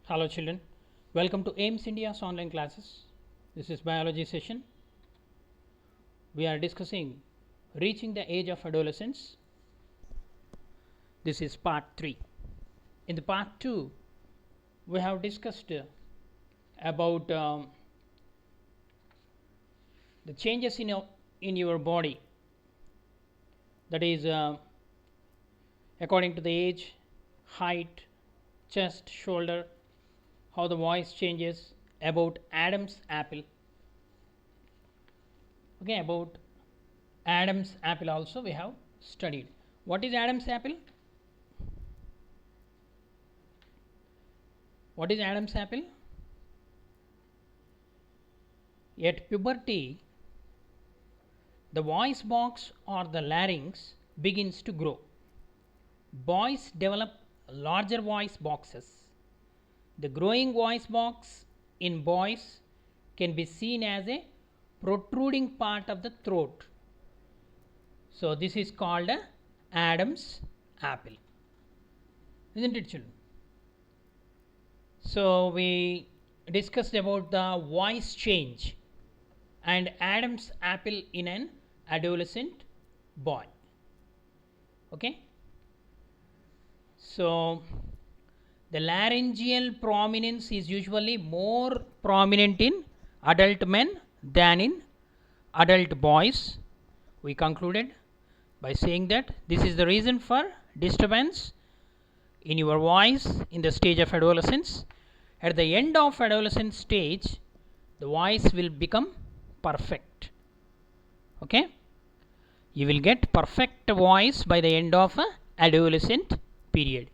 Hello children, welcome to AIMS India's online classes. This is biology session. We are discussing reaching the age of adolescence. This is part 3. In the part 2, we have discussed about the changes in your body, that is according to the age, height, chest, shoulder, how the voice changes, about Adam's apple. Okay, about Adam's apple also we have studied. What is Adam's apple? What is Adam's apple? At puberty, the voice box or the larynx begins to grow. Boys develop larger voice boxes. The growing voice box in boys can be seen as a protruding part of the throat. So, this is called Adam's apple, isn't it children? So, we discussed about the voice change and Adam's apple in an adolescent boy. Okay. So, the laryngeal prominence is usually more prominent in adult men than in adult boys. We concluded by saying that this is the reason for disturbance in your voice in the stage of adolescence. At the end of adolescent stage, the voice will become perfect. Okay, you will get perfect voice by the end of adolescent period.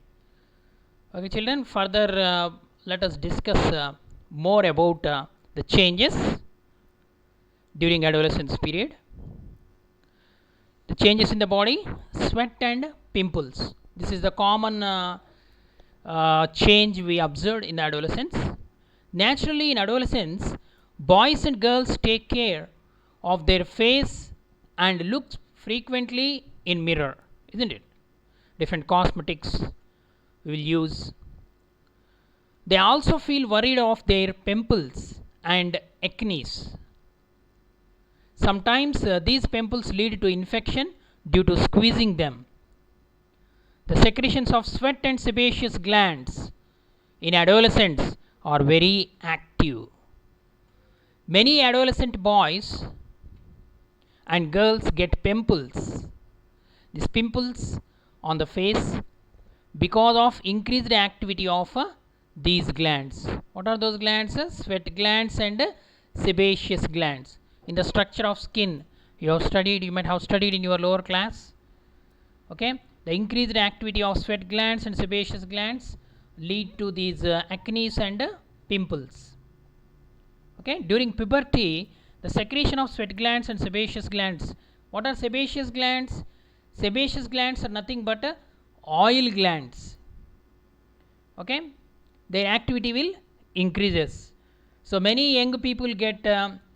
Okay children, further let us discuss more about the changes during adolescence period. The changes in the body, sweat and pimples. This is the common change we observed in the adolescence. Naturally in adolescence, boys and girls take care of their face and look frequently in mirror, isn't it? Different cosmetics we will use. They also feel worried of their pimples and acne. Sometimes these pimples lead to infection due to squeezing them. The secretions of sweat and sebaceous glands in adolescents are very active. Many adolescent boys and girls get pimples. These pimples on the face because of increased activity of these glands. What are those glands? Sweat glands and sebaceous glands. In the structure of skin, you might have studied in your lower class. Okay, the increased activity of sweat glands and sebaceous glands lead to these acne and pimples. Okay, during puberty, the secretion of sweat glands and sebaceous glands. What are sebaceous glands? Sebaceous glands are nothing but oil glands. Okay, their activity will increases. So many young people get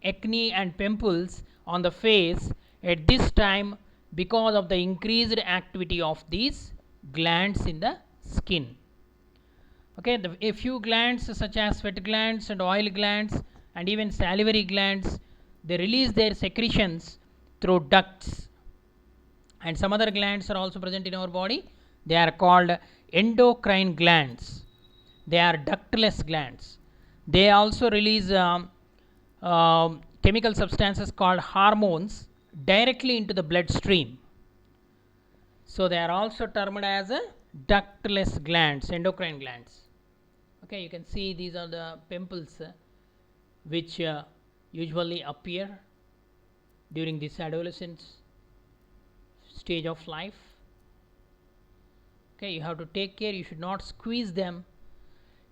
acne and pimples on the face at this time because of the increased activity of these glands in the skin. Okay, a few glands such as sweat glands and oil glands and even salivary glands, they release their secretions through ducts, and some other glands are also present in our body. They are called endocrine glands. They are ductless glands. They also release chemical substances called hormones directly into the bloodstream. So they are also termed as ductless glands, endocrine glands. Okay, you can see these are the pimples which usually appear during this adolescence stage of life. Okay, you have to take care. You should not squeeze them.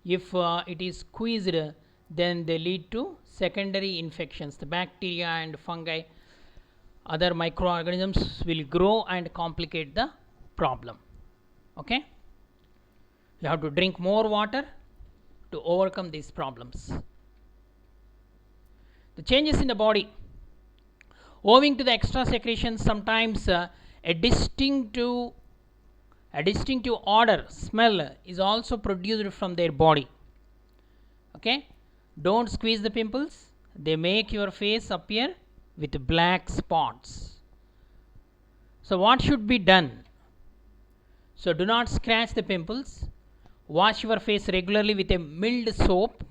If it is squeezed, then they lead to secondary infections. The bacteria and fungi, other microorganisms will grow and complicate the problem. Okay, you have to drink more water to overcome these problems. The changes in the body, owing to the extra secretions, sometimes a distinctive odor, smell is also produced from their body. Okay, don't squeeze the pimples, they make your face appear with black spots. So what should be done? So do not scratch the pimples, wash your face regularly with a mild soap,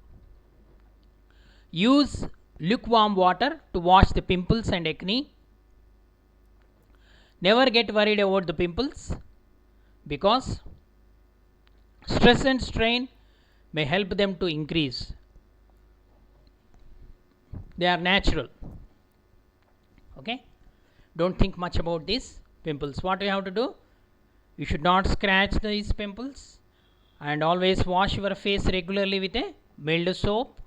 use lukewarm water to wash the pimples and acne. Never get worried about the pimples, because stress and strain may help them to increase. They are natural. Okay, don't think much about these pimples. What you have to do, you should not scratch these pimples, and always wash your face regularly with a mild soap,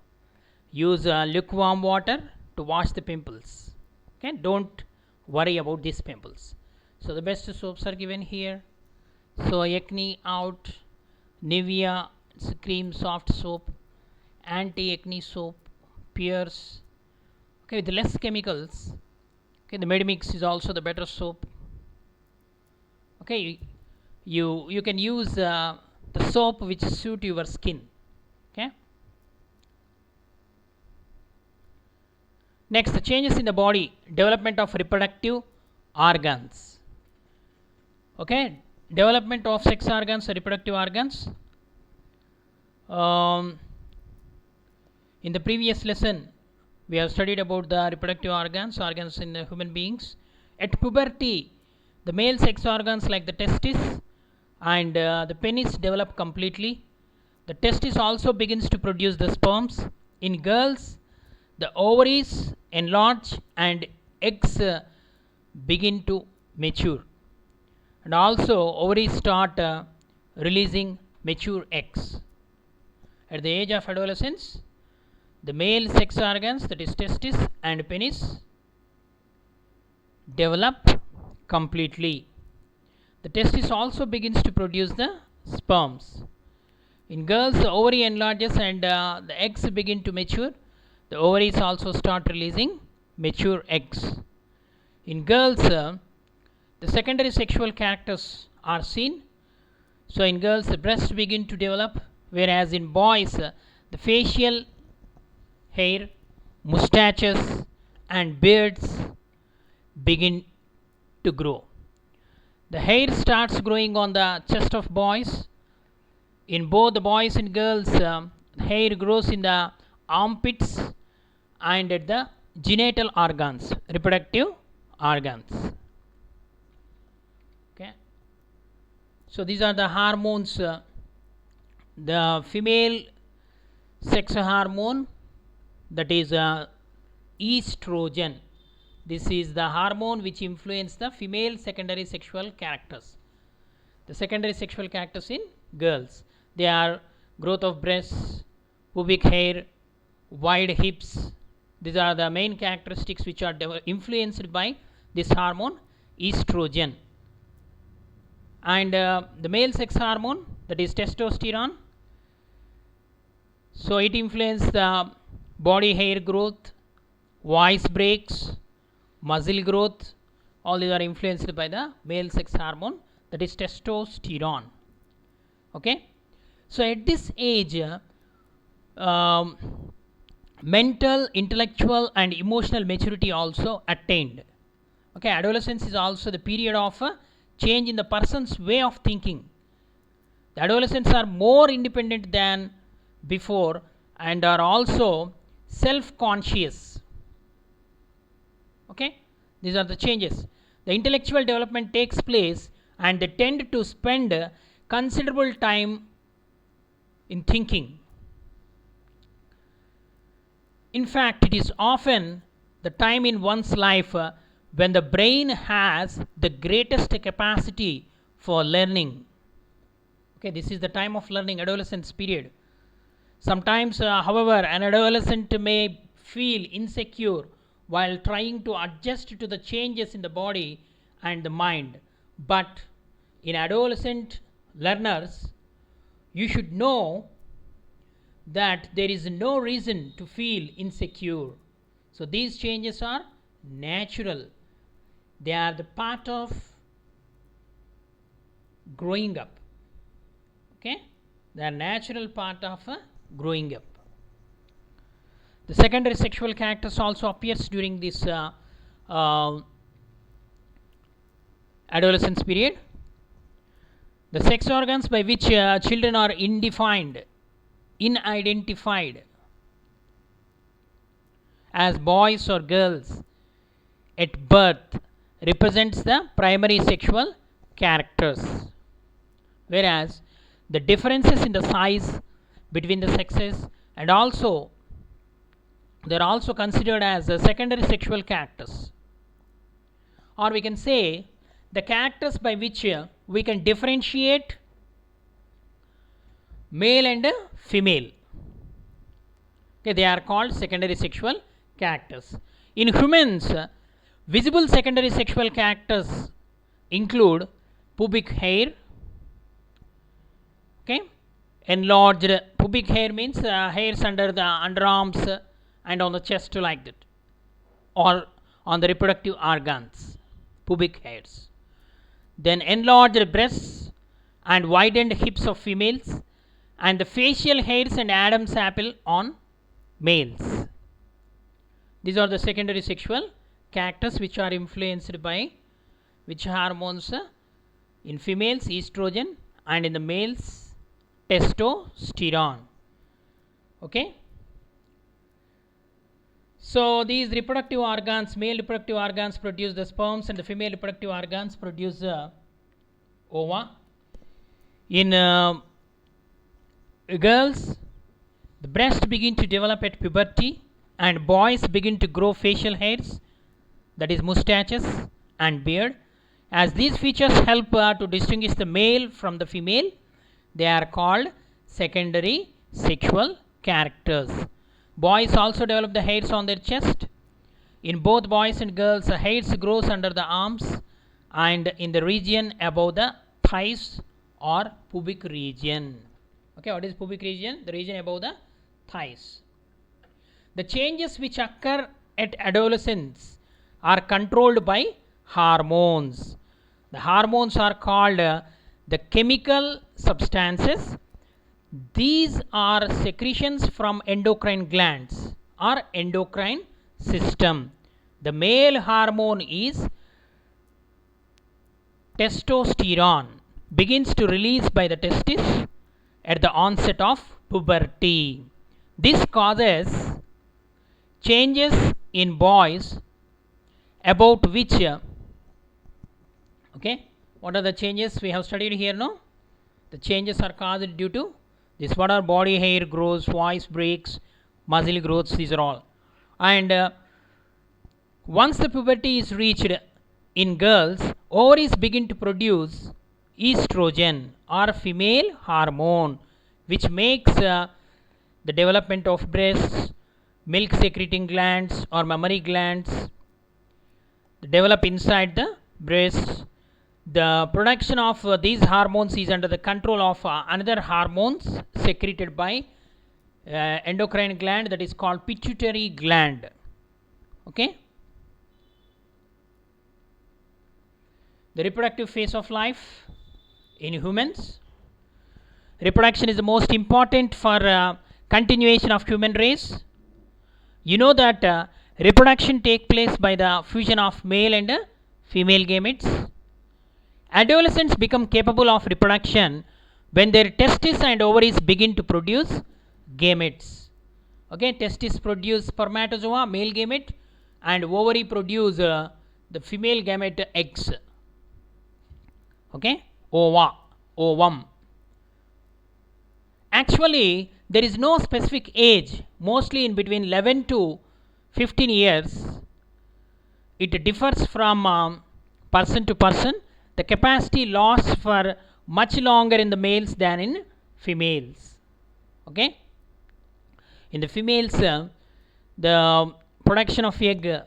use lukewarm water to wash the pimples. Okay, don't worry about these pimples. So the best soaps are given here. So acne out, Nivea cream soft soap, anti acne soap, Pierce, okay, with less chemicals. Okay, the Medimix is also the better soap. Okay, you can use the soap which suit your skin. Okay, next, the changes in the body, development of reproductive organs. Okay, development of sex organs, reproductive organs. In the previous lesson we have studied about the reproductive organs in the human beings. At puberty, the male sex organs like the testis and the penis develop completely. The testis also begins to produce the sperms. In girls, the ovaries enlarge and eggs begin to mature, and also ovaries start releasing mature eggs. At the age of adolescence, the male sex organs, that is testis and penis, develop completely. The testis also begins to produce the sperms. In girls, the ovary enlarges and the eggs begin to mature. The ovaries also start releasing mature eggs. In girls, the secondary sexual characters are seen. So in girls, the breasts begin to develop, whereas in boys, the facial hair, mustaches and beards begin to grow. The hair starts growing on the chest of boys. In both the boys and girls, hair grows in the armpits and at the genital organs, reproductive organs. Okay, so these are the hormones. The female sex hormone, that is estrogen. This is the hormone which influences the female secondary sexual characters. The secondary sexual characters in girls, they are growth of breasts, pubic hair, wide hips. These are the main characteristics which are influenced by this hormone estrogen. And the male sex hormone, that is testosterone, so it influences the body hair growth, voice breaks, muscle growth. All these are influenced by the male sex hormone, that is testosterone. Okay, so at this age, mental, intellectual and emotional maturity also attained. Okay, adolescence is also the period of change in the person's way of thinking. The adolescents are more independent than before and are also self-conscious. Okay, these are the changes. The intellectual development takes place and they tend to spend considerable time in thinking. In fact, it is often the time in one's life when the brain has the greatest capacity for learning. Okay, this is the time of learning, adolescence period. Sometimes, however, an adolescent may feel insecure while trying to adjust to the changes in the body and the mind. But in adolescent learners, you should know that there is no reason to feel insecure. So these changes are natural. They are the part of growing up. Okay, they are natural part of growing up. The secondary sexual characters also appears during this adolescence period. The sex organs by which children are unidentified as boys or girls at birth represents the primary sexual characters, whereas the differences in the size between the sexes and also they are also considered as secondary sexual characters, or we can say the characters by which we can differentiate male and female. Okay, they are called secondary sexual characters. In humans, visible secondary sexual characters include pubic hair. Okay, enlarged pubic hair means hairs under the underarms and on the chest like that, or on the reproductive organs, pubic hairs. Then enlarged breasts and widened hips of females, and the facial hairs and Adam's apple on males. These are the secondary sexual characters which are influenced by which hormones? In females, estrogen, and in the males, testosterone. Okay. So these reproductive organs, male reproductive organs produce the sperms and the female reproductive organs produce ova. In girls, the breast begin to develop at puberty and boys begin to grow facial hairs, that is mustaches and beard. As these features help to distinguish the male from the female, they are called secondary sexual characters. Boys also develop the hairs on their chest. In both boys and girls, the hairs grows under the arms and in the region above the thighs or pubic region. Okay, what is pubic region? The region above the thighs. The changes which occur at adolescence are controlled by hormones. The hormones are called the chemical substances. These are secretions from endocrine glands or endocrine system. The male hormone is testosterone, begins to release by the testis at the onset of puberty. This causes changes in boys about which okay, what are the changes we have studied here? No, the changes are caused due to this. What are body hair grows, voice breaks, muscle growths, these are all. And once the puberty is reached in girls, ovaries begin to produce estrogen or female hormone, which makes the development of breasts, milk secreting glands or mammary glands develop inside the breasts. The production of these hormones is under the control of another hormones secreted by endocrine gland, that is called pituitary gland. Okay. The reproductive phase of life in humans. Reproduction is the most important for continuation of human race. You know that reproduction takes place by the fusion of male and female gametes. Adolescents become capable of reproduction when their testes and ovaries begin to produce gametes. Okay, testes produce spermatozoa, male gamete, and ovary produce the female gamete eggs. Okay, ova, ovum. Actually, there is no specific age, mostly in between 11 to 15 years. It differs from person to person. The capacity lasts for much longer in the males than in females. Okay. In the females, the production of egg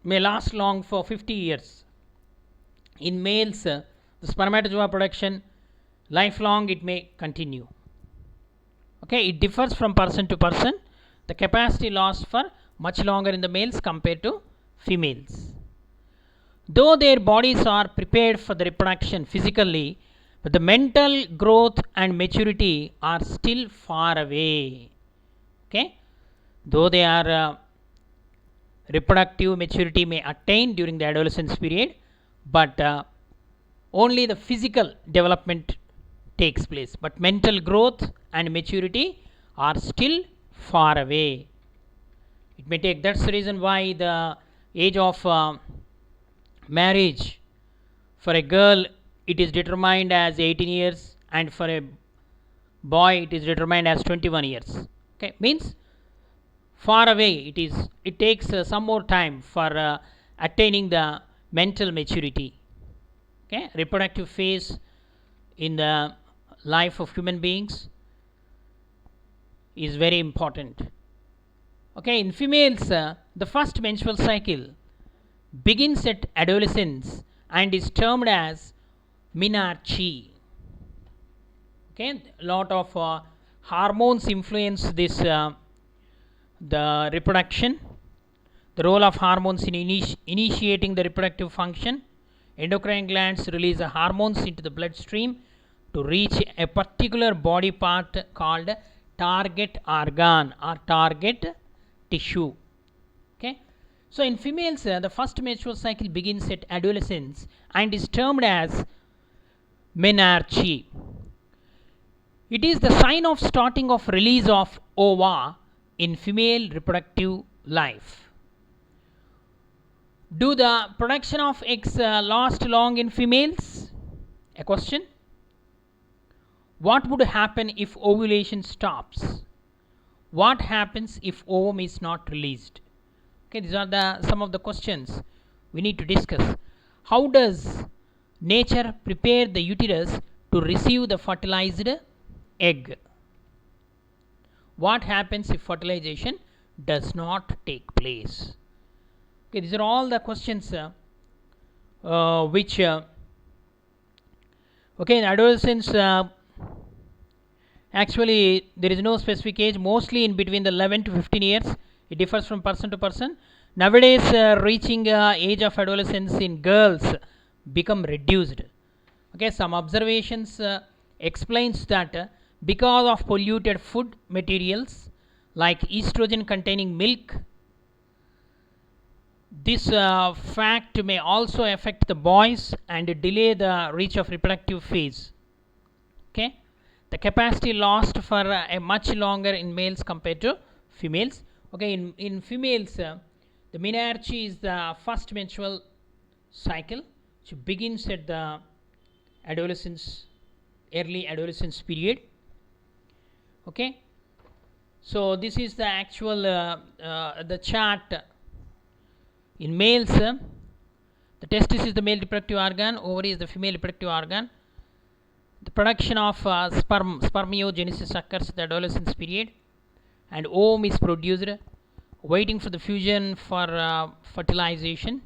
may last long for 50 years. In males, the spermatozoa production lifelong it may continue. Okay, it differs from person to person. The capacity lasts for much longer in the males compared to females. Though their bodies are prepared for the reproduction physically, but the mental growth and maturity are still far away. Okay, though they are reproductive maturity may attain during the adolescence period, but only the physical development takes place, but mental growth and maturity are still far away. It may take, that's the reason why the age of marriage for a girl it is determined as 18 years, and for a boy it is determined as 21 years. Okay, means far away it takes some more time for attaining the mental maturity. Okay, reproductive phase in the life of human beings is very important. Okay, in females the first menstrual cycle begins at adolescence and is termed as menarche. Okay, a lot of hormones influence this the reproduction. The role of hormones in initiating the reproductive function. Endocrine glands release the hormones into the bloodstream to reach a particular body part called target organ or target tissue. Okay, so in females the first menstrual cycle begins at adolescence and is termed as menarche. It is the sign of starting of release of ova in female reproductive life. Do the production of eggs last long in females? A question. What would happen if ovulation stops? What happens if ovum is not released? Okay, these are some of the questions we need to discuss. How does nature prepare the uterus to receive the fertilized egg? What happens if fertilization does not take place? Okay, these are all the questions which okay, in adolescence actually there is no specific age, mostly in between the 11 to 15 years. It differs from person to person. Nowadays reaching age of adolescence in girls become reduced. Okay, some observations explains that because of polluted food materials like estrogen containing milk, this fact may also affect the boys and delay the reach of reproductive phase. Okay, the capacity lost for a much longer in males compared to females. Okay, in females the menarche is the first menstrual cycle which begins at the adolescence, early adolescence period. Okay, so this is the actual the chart. In males the testis is the male reproductive organ, ovary is the female reproductive organ. The production of spermiogenesis occurs in the adolescence period, and ovum is produced waiting for the fusion for fertilization,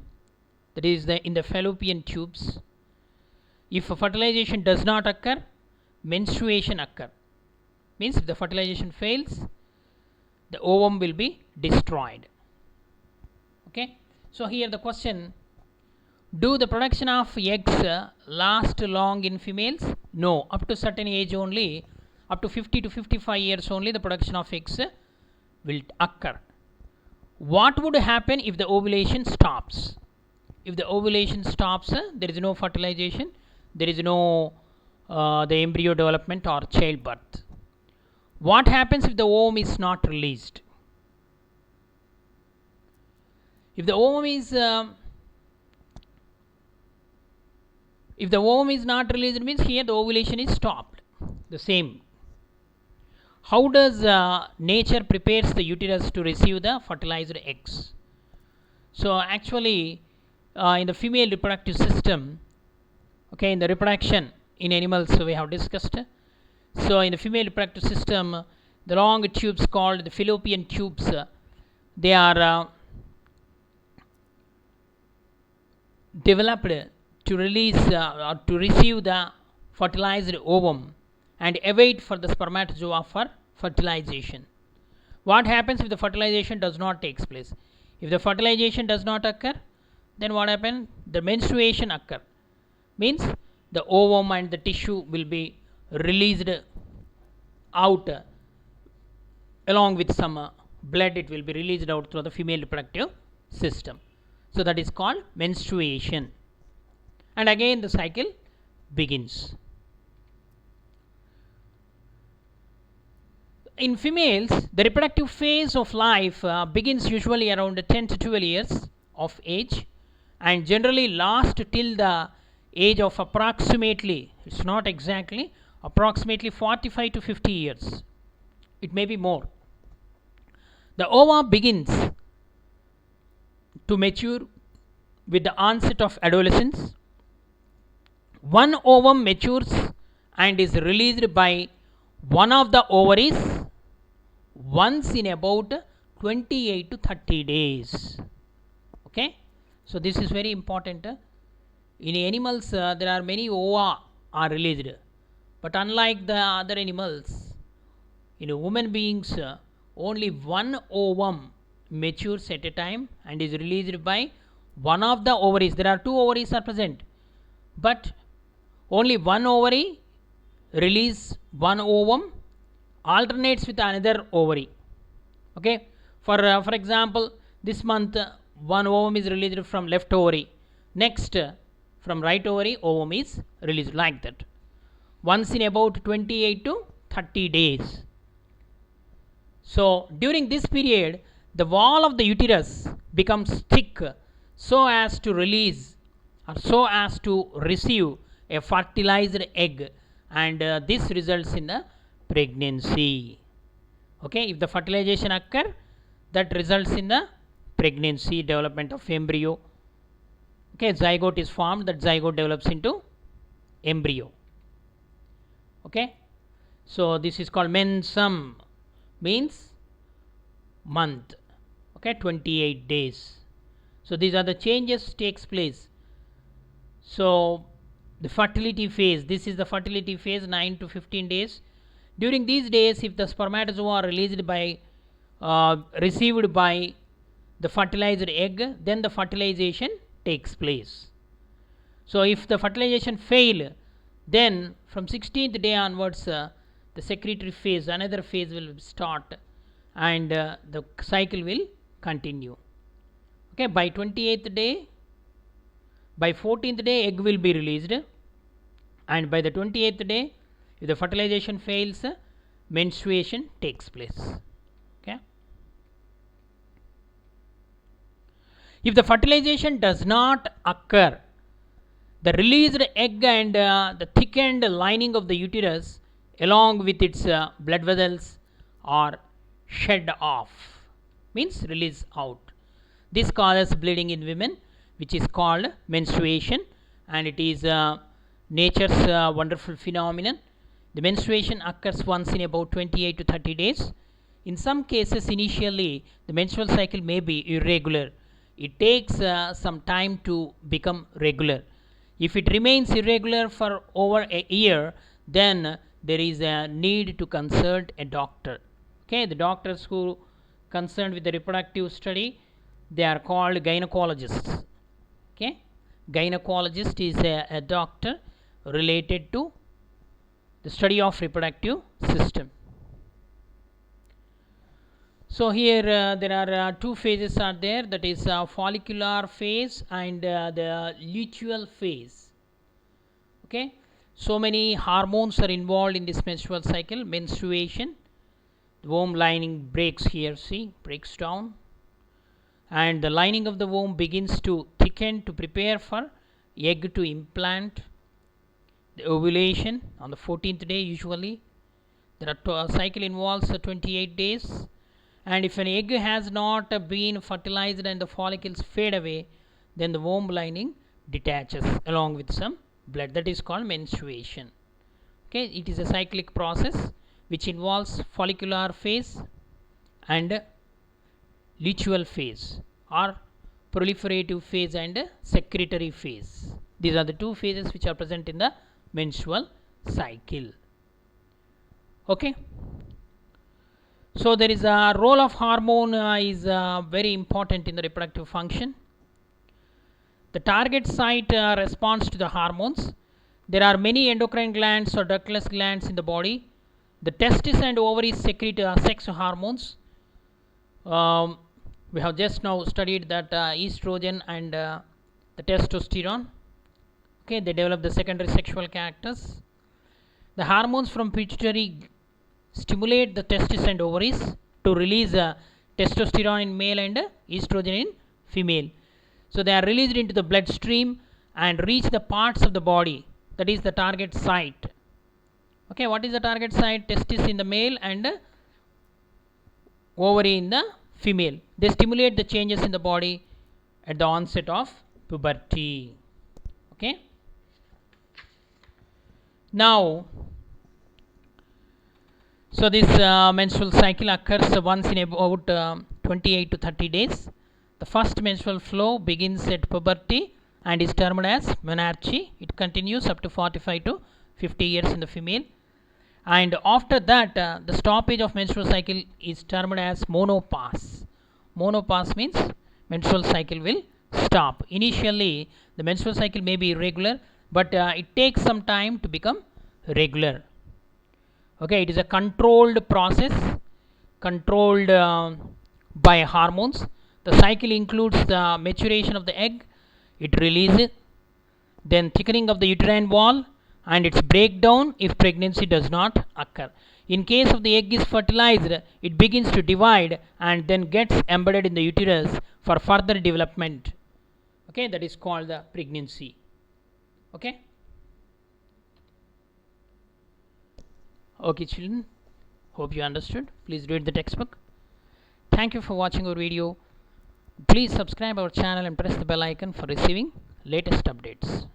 that is in the fallopian tubes. If fertilization does not occur, menstruation occur. Means if the fertilization fails, the ovum will be destroyed. Okay, so here the question, do the production of eggs last long in females? No, up to certain age only, up to 50 to 55 years only the production of eggs will occur. What would happen if the ovulation stops? If the ovulation stops, there is no fertilization, there is no the embryo development or childbirth. What happens if the ovum is not released? If the ovum is not released, it means here the ovulation is stopped. The same. How does nature prepares the uterus to receive the fertilized eggs? So actually in the female reproductive system, okay, in the reproduction in animals we have discussed. So in the female reproductive system, the long tubes called the fallopian tubes, they are developed to release or to receive the fertilized ovum and await for the spermatozoa for fertilization. What happens if the fertilization does not take place? If the fertilization does not occur, then what happens? The menstruation occur. Means the ovum and the tissue will be released out along with some blood, it will be released out through the female reproductive system. So that is called menstruation, and again the cycle begins. In females, the reproductive phase of life begins usually around 10 to 12 years of age and generally lasts till the age of approximately, it's not exactly, approximately 45 to 50 years. It may be more. The ova begins to mature with the onset of adolescence. One ovum matures and is released by one of the ovaries once in about 28 to 30 days. Okay, so this is very important. In animals, there are many ova are released, but unlike the other animals, in human beings, only one ovum matures at a time and is released by one of the ovaries. There are two ovaries are present, but only one ovary release one ovum alternates with another ovary. Okay, for example, this month one ovum is released from left ovary, next from right ovary ovum is released, like that, once in about 28 to 30 days. So during this period, the wall of the uterus becomes thick so as to release or so as to receive a fertilized egg, and this results in a pregnancy. Okay, if the fertilization occur, that results in the pregnancy, development of embryo. Okay, zygote is formed, that zygote develops into embryo. Okay, so this is called mensum, means month. Okay, 28 days. So these are the changes takes place. So the fertility phase, this is the fertility phase, 9 to 15 days. During these days, if the spermatozoa are released by received by the fertilized egg, then the fertilization takes place. So if the fertilization fail, then from 16th day onwards, the secretory phase, another phase will start, and the cycle will continue. Okay, by 28th day, by 14th day, egg will be released, and by the 28th day, if the fertilization fails, menstruation takes place. Okay, if the fertilization does not occur, the released egg and the thickened lining of the uterus along with its blood vessels are shed off, means release out. This causes bleeding in women, which is called menstruation, and it is nature's wonderful phenomenon. The menstruation occurs once in about 28 to 30 days. In some cases, initially the menstrual cycle may be irregular. It takes some time to become regular. If it remains irregular for over a year, then there is a need to consult a doctor. Okay, the doctors who concerned with the reproductive study, they are called gynecologists. Okay, gynecologist is a doctor related to the study of reproductive system. So here there are two phases are there, that is follicular phase and the luteal phase. Okay, so many hormones are involved in this menstrual cycle. Menstruation, the womb lining breaks here, see, breaks down, and the lining of the womb begins to thicken to prepare for egg to implant. The ovulation on the 14th day usually. The cycle involves 28 days, and if an egg has not been fertilized and the follicles fade away, then the womb lining detaches along with some blood. That is called menstruation. Okay, it is a cyclic process which involves follicular phase and luteal phase, or proliferative phase and secretory phase. These are the two phases which are present in the menstrual cycle. Okay, so there is a role of hormone is very important in the reproductive function. The target site responds to the hormones. There are many endocrine glands or ductless glands in the body. The testes and ovaries secrete sex hormones. We have just now studied that estrogen and the testosterone. Okay, they develop the secondary sexual characters. The hormones from pituitary stimulate the testes and ovaries to release testosterone in male and estrogen in female. So they are released into the bloodstream and reach the parts of the body, that is the target site. Okay, what is the target site? Testis in the male and ovary in the female. They stimulate the changes in the body at the onset of puberty. Okay. Now, so this menstrual cycle occurs once in about 28 to 30 days. The first menstrual flow begins at puberty and is termed as menarche. It continues up to 45 to 50 years in the female. And after that, the stoppage of menstrual cycle is termed as monopause. Monopause means menstrual cycle will stop. Initially, the menstrual cycle may be irregular, but it takes some time to become regular. Okay, it is a controlled process, controlled by hormones. The cycle includes the maturation of the egg, it releases, then thickening of the uterine wall, and its breakdown if pregnancy does not occur. In case of the egg is fertilized, it begins to divide and then gets embedded in the uterus for further development. Okay, that is called the pregnancy. Okay. Okay, children, hope you understood. Please read the textbook. Thank you for watching our video. Please subscribe our channel and press the bell icon for receiving latest updates.